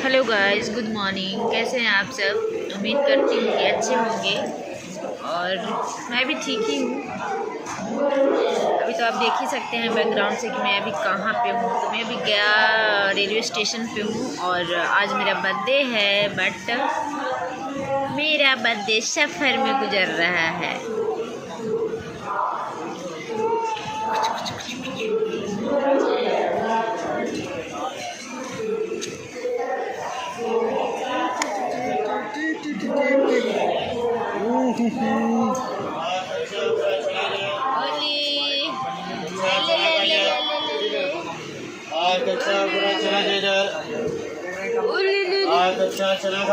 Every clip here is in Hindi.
Hello guys, good morning. कैसे हैं आप सब? उम्मीद करती हूँ कि अच्छे होंगे और मैं भी ठीक ही हूँ। अभी तो आप देख ही सकते हैं बैकग्राउंड से कि मैं अभी कहाँ पे हूँ। तो मैं अभी गया रेलवे स्टेशन पे हूँ और आज मेरा बर्थडे है, बट मेरा बर्थडे सफ़र में गुजर रहा है।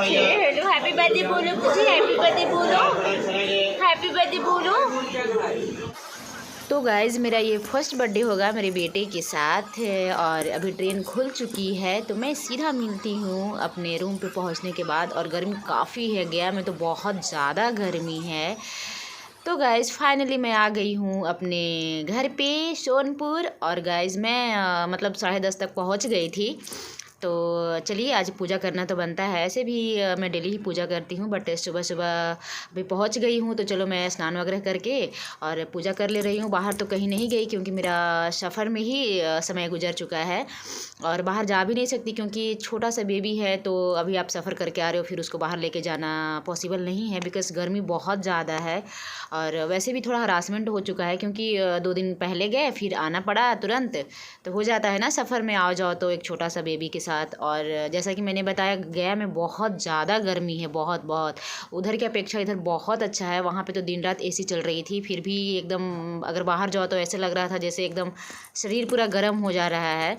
हेलो, हैप्पी बर्थडे बोलो मुझे, हैप्पी बर्थडे बोलो, हैप्पी बर्थडे बोलो। तो गाइज़, मेरा ये फर्स्ट बर्थडे होगा मेरे बेटे के साथ और अभी ट्रेन खुल चुकी है। तो मैं सीधा मिलती हूँ अपने रूम पे पहुँचने के बाद। और गर्मी काफ़ी है, गया में तो बहुत ज़्यादा गर्मी है। तो गाइज़ फाइनली मैं आ गई हूँ अपने घर पे सोनपुर। और गाइज़ मैं मतलब 10:30 तक पहुँच गई थी। तो चलिए, आज पूजा करना तो बनता है। ऐसे भी मैं डेली ही पूजा करती हूँ, बट सुबह सुबह अभी पहुँच गई हूँ तो चलो मैं स्नान वगैरह करके और पूजा कर ले रही हूँ। बाहर तो कहीं नहीं गई क्योंकि मेरा सफ़र में ही समय गुजर चुका है और बाहर जा भी नहीं सकती क्योंकि छोटा सा बेबी है। तो अभी आप सफ़र करके आ रहे हो, फिर उसको बाहर लेके जाना पॉसिबल नहीं है बिकॉज़ गर्मी बहुत ज़्यादा है। और वैसे भी थोड़ा हरासमेंट हो चुका है क्योंकि 2 दिन पहले गए, फिर आना पड़ा तुरंत। तो हो जाता है ना सफ़र में आओ जाओ तो एक छोटा सा बेबी के साथ। और जैसा कि मैंने बताया, गया में बहुत ज़्यादा गर्मी है, बहुत बहुत। उधर की अपेक्षा इधर बहुत अच्छा है। वहाँ पे तो दिन रात एसी चल रही थी, फिर भी एकदम अगर बाहर जाओ तो ऐसे लग रहा था जैसे एकदम शरीर पूरा गर्म हो जा रहा है।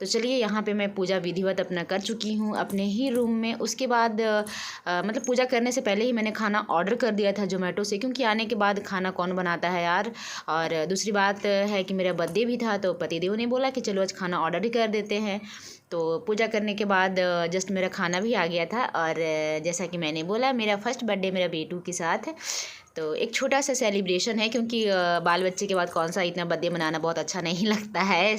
तो चलिए, यहाँ पे मैं पूजा विधिवत अपना कर चुकी हूँ अपने ही रूम में। उसके बाद मतलब पूजा करने से पहले ही मैंने खाना ऑर्डर कर दिया था ज़ोमैटो से, क्योंकि आने के बाद खाना कौन बनाता है यार। और दूसरी बात है कि मेरा बर्थडे भी था तो पतिदेव ने बोला कि चलो आज खाना ऑर्डर ही कर देते हैं। तो पूजा करने के बाद जस्ट मेरा खाना भी आ गया था। और जैसा कि मैंने बोला, मेरा फर्स्ट बर्थडे मेरा बेटू के साथ। तो एक छोटा सा सेलिब्रेशन है क्योंकि बाल बच्चे के बाद कौन सा इतना बर्थडे मनाना बहुत अच्छा नहीं लगता है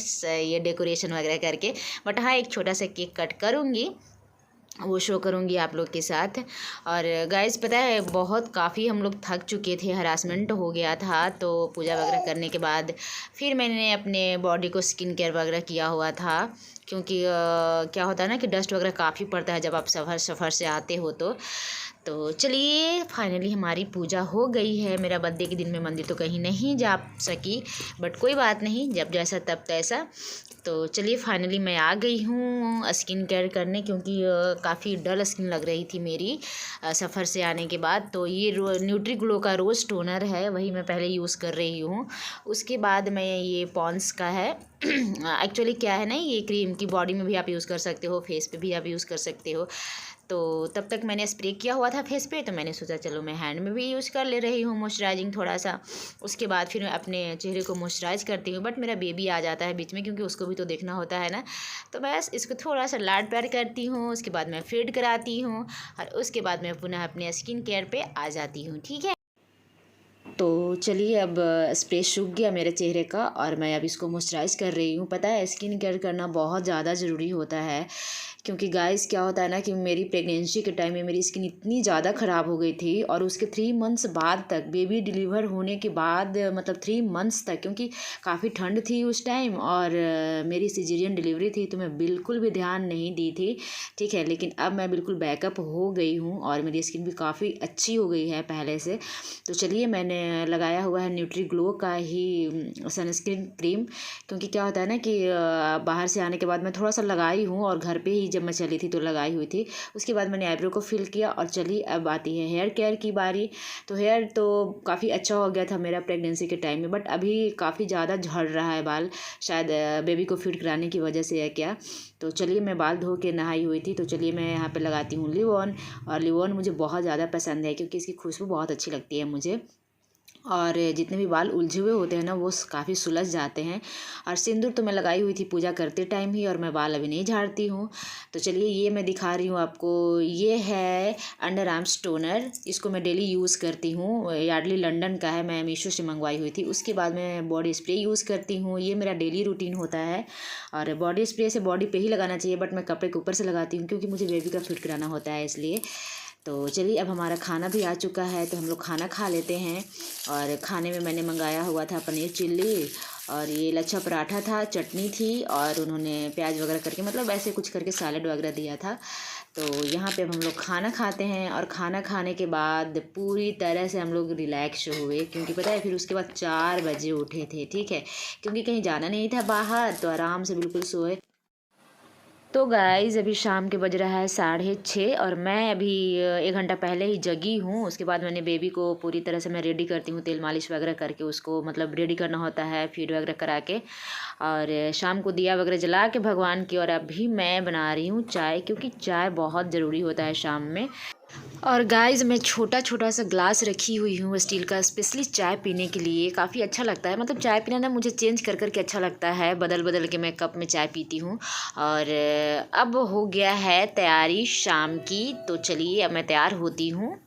ये डेकोरेशन वगैरह करके। बट हाँ, एक छोटा सा केक कट करूँगी, वो शो करूँगी आप लोग के साथ। और गाइस पता है, बहुत काफ़ी हम लोग थक चुके थे, हरासमेंट हो गया था। तो पूजा वगैरह करने के बाद फिर मैंने अपने बॉडी को स्किन केयर वगैरह किया हुआ था क्योंकि क्या होता है ना कि डस्ट वगैरह काफ़ी पड़ता है जब आप सफ़र से आते हो। तो चलिए, फाइनली हमारी पूजा हो गई है। मेरा बर्थडे के दिन में मंदिर तो कहीं नहीं जा सकी, बट कोई बात नहीं, जब जैसा तब तैसा। तो चलिए, फाइनली मैं आ गई हूँ स्किन केयर करने क्योंकि काफ़ी डल स्किन लग रही थी मेरी सफ़र से आने के बाद। तो ये न्यूट्री ग्लो का रोज़ टोनर है, वही मैं पहले यूज़ कर रही हूँ। उसके बाद मैं ये पॉन्ड्स का है एक्चुअली क्या है ना, ये क्रीम की बॉडी में भी आप यूज़ कर सकते हो, फेस पे भी आप यूज़ कर सकते हो। तो तब तक मैंने स्प्रे किया हुआ था फेस पे, तो मैंने सोचा चलो मैं हैंड में भी यूज़ कर ले रही हूँ मॉइस्चराइजिंग थोड़ा सा। उसके बाद फिर मैं अपने चेहरे को मॉइस्चराइज करती हूँ। बट मेरा बेबी आ जाता है बीच में क्योंकि उसको भी तो देखना होता है ना। तो बस इसको थोड़ा सा लाड प्यार करती हूँ, उसके बाद मैं फेड कराती हूँ और उसके बाद मैं पुनः अपने स्किन केयर पे आ जाती हूँ। ठीक है, तो चलिए, अब स्प्रे सूख गया मेरे चेहरे का और मैं अब इसको मॉइस्चराइज़ कर रही हूँ। पता है, स्किन केयर करना बहुत ज़्यादा ज़रूरी होता है क्योंकि गाइस क्या होता है ना कि मेरी प्रेगनेंसी के टाइम में मेरी स्किन इतनी ज़्यादा ख़राब हो गई थी और उसके 3 मंथ्स बाद तक, बेबी डिलीवर होने के बाद मतलब 3 मंथ्स तक, क्योंकि काफ़ी ठंड थी उस टाइम और मेरी सिजेरियन डिलीवरी थी, तो मैं बिल्कुल भी ध्यान नहीं दी थी। ठीक है, लेकिन अब मैं बिल्कुल बैकअप हो गई हूँ और मेरी स्किन भी काफ़ी अच्छी हो गई है पहले से। तो चलिए, मैंने लगाया हुआ है न्यूट्री ग्लो का ही सनस्क्रीन क्रीम, क्योंकि क्या होता है ना कि बाहर से आने के बाद मैं थोड़ा सा लगाई हूँ और घर पे ही जब मैं चली थी तो लगाई हुई थी। उसके बाद मैंने आईब्रो को फिल किया और चलिए अब आती है हेयर केयर की बारी। तो हेयर तो काफ़ी अच्छा हो गया था मेरा प्रेगनेंसी के टाइम में, बट अभी काफ़ी ज़्यादा झड़ रहा है बाल, शायद बेबी को फीड कराने की वजह से है क्या। तो चलिए, मैं बाल धो के नहाई हुई थी, तो चलिए मैं यहाँ पे लगाती हूँ लिवॉन। और लिवॉन मुझे बहुत ज़्यादा पसंद है क्योंकि इसकी खुशबू बहुत अच्छी लगती है मुझे। और जितने भी बाल उलझे हुए होते हैं ना वो काफ़ी सुलझ जाते हैं। और सिंदूर तो मैं लगाई हुई थी पूजा करते टाइम ही, और मैं बाल अभी नहीं झाड़ती हूँ। तो चलिए ये मैं दिखा रही हूँ आपको। ये है अंडर आर्म्स टोनर, इसको मैं डेली यूज़ करती हूँ। यार्डली लंदन का है, मैं मीशो से मंगवाई हुई थी। उसके बाद मैं बॉडी स्प्रे यूज़ करती हूँ, ये मेरा डेली रूटीन होता है। और बॉडी स्प्रे से बॉडी पे ही लगाना चाहिए, बट मैं कपड़े के ऊपर से लगाती हूँ क्योंकि मुझे बेबी का फिट कराना होता है इसलिए। तो चलिए अब हमारा खाना भी आ चुका है, तो हम लोग खाना खा लेते हैं। और खाने में मैंने मंगाया हुआ था पनीर चिल्ली, और ये लच्छा पराठा था, चटनी थी, और उन्होंने प्याज वगैरह करके मतलब ऐसे कुछ करके सैलेड वगैरह दिया था। तो यहाँ पे अब हम लोग खाना खाते हैं, और खाना खाने के बाद पूरी तरह से हम लोग रिलैक्स हुए, क्योंकि पता है फिर उसके बाद 4 बजे उठे थे, ठीक है, क्योंकि कहीं जाना नहीं था बाहर, तो आराम से बिल्कुल सोए। तो गाइज़ अभी शाम के बज रहा है 6:30, और मैं अभी 1 घंटा पहले ही जगी हूँ। उसके बाद मैंने बेबी को पूरी तरह से मैं रेडी करती हूँ, तेल मालिश वगैरह करके उसको मतलब रेडी करना होता है, फीड वगैरह करा के, और शाम को दिया वगैरह जला के भगवान की। और अभी मैं बना रही हूँ चाय, क्योंकि चाय बहुत ज़रूरी होता है शाम में। और गाइस मैं छोटा छोटा सा ग्लास रखी हुई हूँ स्टील का, स्पेशली चाय पीने के लिए। काफ़ी अच्छा लगता है, मतलब चाय पीना ना मुझे चेंज कर कर के अच्छा लगता है, बदल बदल के मैं कप में चाय पीती हूँ। और अब हो गया है तैयारी शाम की, तो चलिए अब मैं तैयार होती हूँ।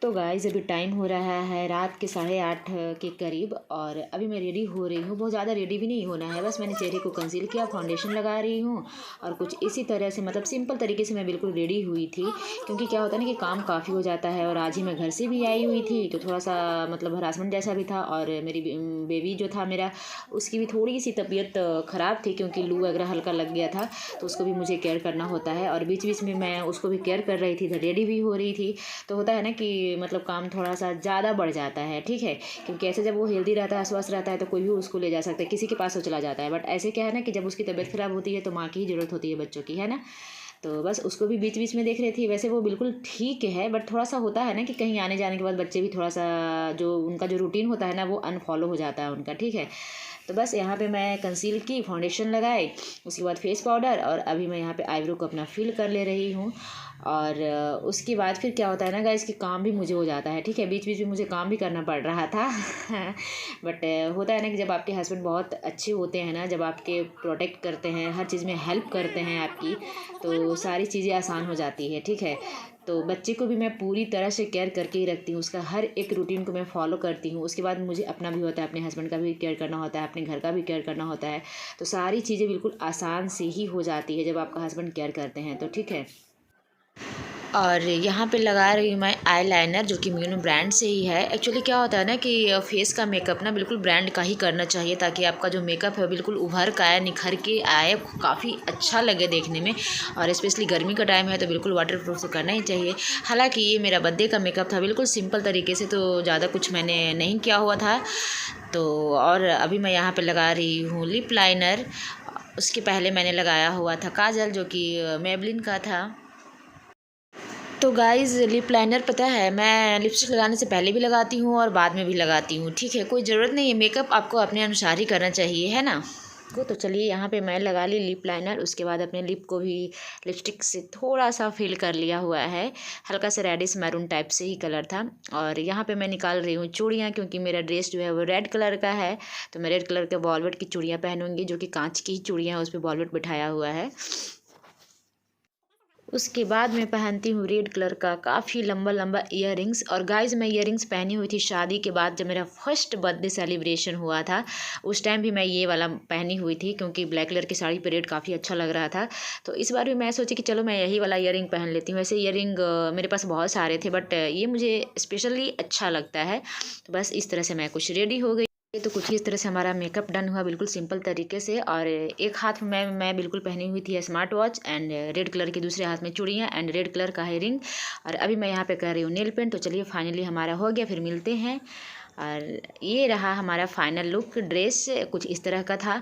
तो गाइज़ अभी टाइम हो रहा है रात के 8:30 के करीब, और अभी मैं रेडी हो रही हूँ। बहुत ज़्यादा रेडी भी नहीं होना है, बस मैंने चेहरे को कंसील किया, फाउंडेशन लगा रही हूँ, और कुछ इसी तरह से मतलब सिंपल तरीके से मैं बिल्कुल रेडी हुई थी। क्योंकि क्या होता है ना कि काम काफ़ी हो जाता है, और आज ही मैं घर से भी आई हुई थी, तो थोड़ा सा मतलब हरासमेंट जैसा भी था। और मेरी बेबी जो था मेरा, उसकी भी थोड़ी सी तबीयत ख़राब थी, क्योंकि लू वगैरह हल्का लग गया था, तो उसको भी मुझे केयर करना होता है। और बीच बीच में मैं उसको भी केयर कर रही थी, रेडी भी हो रही थी। तो होता है ना कि मतलब काम थोड़ा सा ज़्यादा बढ़ जाता है, ठीक है, क्योंकि ऐसे जब वो हेल्दी रहता है, स्वस्थ रहता है, तो कोई भी उसको ले जा सकता है, किसी के पास वो चला जाता है। बट ऐसे क्या है ना कि जब उसकी तबीयत ख़राब होती है तो माँ की ही ज़रूरत होती है बच्चों की, है ना। तो बस उसको भी बीच बीच में देख रही थी। वैसे वो बिल्कुल ठीक है, बट थोड़ा सा होता है ना कि कहीं आने जाने के बाद बच्चे भी थोड़ा सा जो उनका जो रूटीन होता है ना वो अनफॉलो हो जाता है उनका, ठीक है। तो बस यहाँ पे मैं कंसील की, फाउंडेशन लगाई, उसके बाद फेस पाउडर, और अभी मैं यहाँ पे आईब्रो को अपना फिल कर ले रही हूँ। और उसके बाद फिर क्या होता है ना गाइस कि काम भी मुझे हो जाता है, ठीक है। बीच बीच में मुझे काम भी करना पड़ रहा था बट होता है ना कि जब आपके हस्बैंड बहुत अच्छे होते हैं ना, जब आपके प्रोटेक्ट करते हैं, हर चीज़ में हेल्प करते हैं आपकी, तो सारी चीज़ें आसान हो जाती है, ठीक है। तो बच्चे को भी मैं पूरी तरह से केयर करके ही रखती हूँ, उसका हर एक रूटीन को मैं फॉलो करती हूँ। उसके बाद मुझे अपना भी होता है, अपने हस्बैंड का भी केयर करना होता है, अपने घर का भी केयर करना होता है। तो सारी चीज़ें बिल्कुल आसान से ही हो जाती है जब आपका हस्बैंड केयर करते हैं, तो ठीक है। और यहाँ पे लगा रही हूँ मैं आई लाइनर, जो कि म्यूनो ब्रांड से ही है। एक्चुअली क्या होता है ना कि फेस का मेकअप ना बिल्कुल ब्रांड का ही करना चाहिए, ताकि आपका जो मेकअप है बिल्कुल उभर का आए, निखर के आए, काफ़ी अच्छा लगे देखने में। और स्पेशली गर्मी का टाइम है तो बिल्कुल वाटरप्रूफ तो करना ही चाहिए। हालांकि ये मेरा बर्थडे का मेकअप था, बिल्कुल सिंपल तरीके से, तो ज़्यादा कुछ मैंने नहीं किया हुआ था। तो और अभी मैं यहाँ पर लगा रही हूँ लिप लाइनर। उसके पहले मैंने लगाया हुआ था काजल, जो कि मेबलिन का था। तो गाइज़ लिप लाइनर पता है मैं लिपस्टिक लगाने से पहले भी लगाती हूँ और बाद में भी लगाती हूँ, ठीक है। कोई ज़रूरत नहीं है, मेकअप आपको अपने अनुसार ही करना चाहिए, है ना। तो चलिए यहाँ पे मैं लगा ली लिप लाइनर। उसके बाद अपने लिप को भी लिपस्टिक से थोड़ा सा फिल कर लिया हुआ है, हल्का सा रेडिश मैरून टाइप से ही कलर था। और यहाँ पे मैं निकाल रही हूँ चूड़ियाँ, क्योंकि मेरा ड्रेस जो है वो रेड कलर का है, तो मैं रेड कलर के वॉलवेट की चूड़ियाँ पहनूँगी, जो कि कांच की ही चूड़ियाँ हैं, उस पर वॉलवेट बिठाया हुआ है। उसके बाद मैं पहनती हूँ रेड कलर का काफ़ी लंबा लंबा ईयररिंग्स। और गाइज मैं ईयररिंग्स पहनी हुई थी शादी के बाद, जब मेरा फर्स्ट बर्थडे सेलिब्रेशन हुआ था, उस टाइम भी मैं ये वाला पहनी हुई थी, क्योंकि ब्लैक कलर की साड़ी पे रेड काफ़ी अच्छा लग रहा था। तो इस बार भी मैं सोची कि चलो मैं यही वाला ईयररिंग पहन लेती हूँ। ऐसे ईयररिंग मेरे पास बहुत सारे थे, बट ये मुझे स्पेशली अच्छा लगता है। तो बस इस तरह से मैं कुछ रेडी हो गई। ये तो कुछ इस तरह से हमारा मेकअप डन हुआ, बिल्कुल सिंपल तरीके से। और एक हाथ में मैं बिल्कुल पहनी हुई थी smart watch, and red colour की दूसरे हाथ में चूड़ियाँ, एंड रेड कलर का हेयरिंग। और अभी मैं यहाँ पे कर रही हूँ नेल पेंट। तो चलिए फाइनली हमारा हो गया, फिर मिलते हैं। और ये रहा हमारा फाइनल लुक। ड्रेस कुछ इस तरह का था,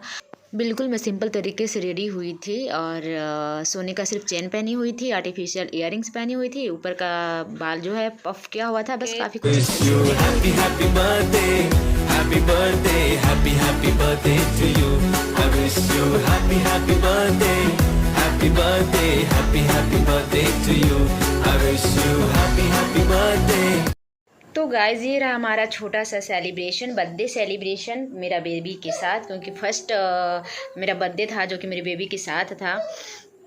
बिल्कुल मैं सिंपल तरीके से रेडी हुई थी। और सोने का सिर्फ चेन पहनी हुई थी, आर्टिफिशियल इयररिंग्स पहनी हुई थी, ऊपर का बाल जो है पफ किया हुआ था, बस काफ़ी कुछ। Happy birthday, happy birthday to you. I wish you happy birthday, happy birthday, happy birthday to you. I wish you happy birthday. तो गाइज़ ये रहा हमारा छोटा सा सेलिब्रेशन, बर्थडे सेलिब्रेशन मेरा बेबी के साथ, क्योंकि फर्स्ट मेरा बर्थडे था जो कि मेरे बेबी के साथ था।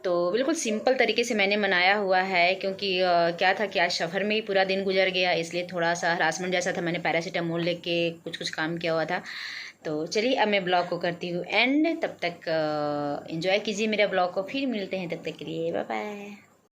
तो बिल्कुल सिंपल तरीके से मैंने मनाया हुआ है, क्योंकि क्या था कि आज सफ़र में ही पूरा दिन गुजर गया, इसलिए थोड़ा सा हरासमेंट जैसा था। मैंने पैरासीटामोल लेके कुछ काम किया हुआ था। तो चलिए अब मैं ब्लॉग को करती हूँ एंड, तब तक एंजॉय कीजिए मेरा ब्लॉग को, फिर मिलते हैं, तब तक के लिए बाय बाय।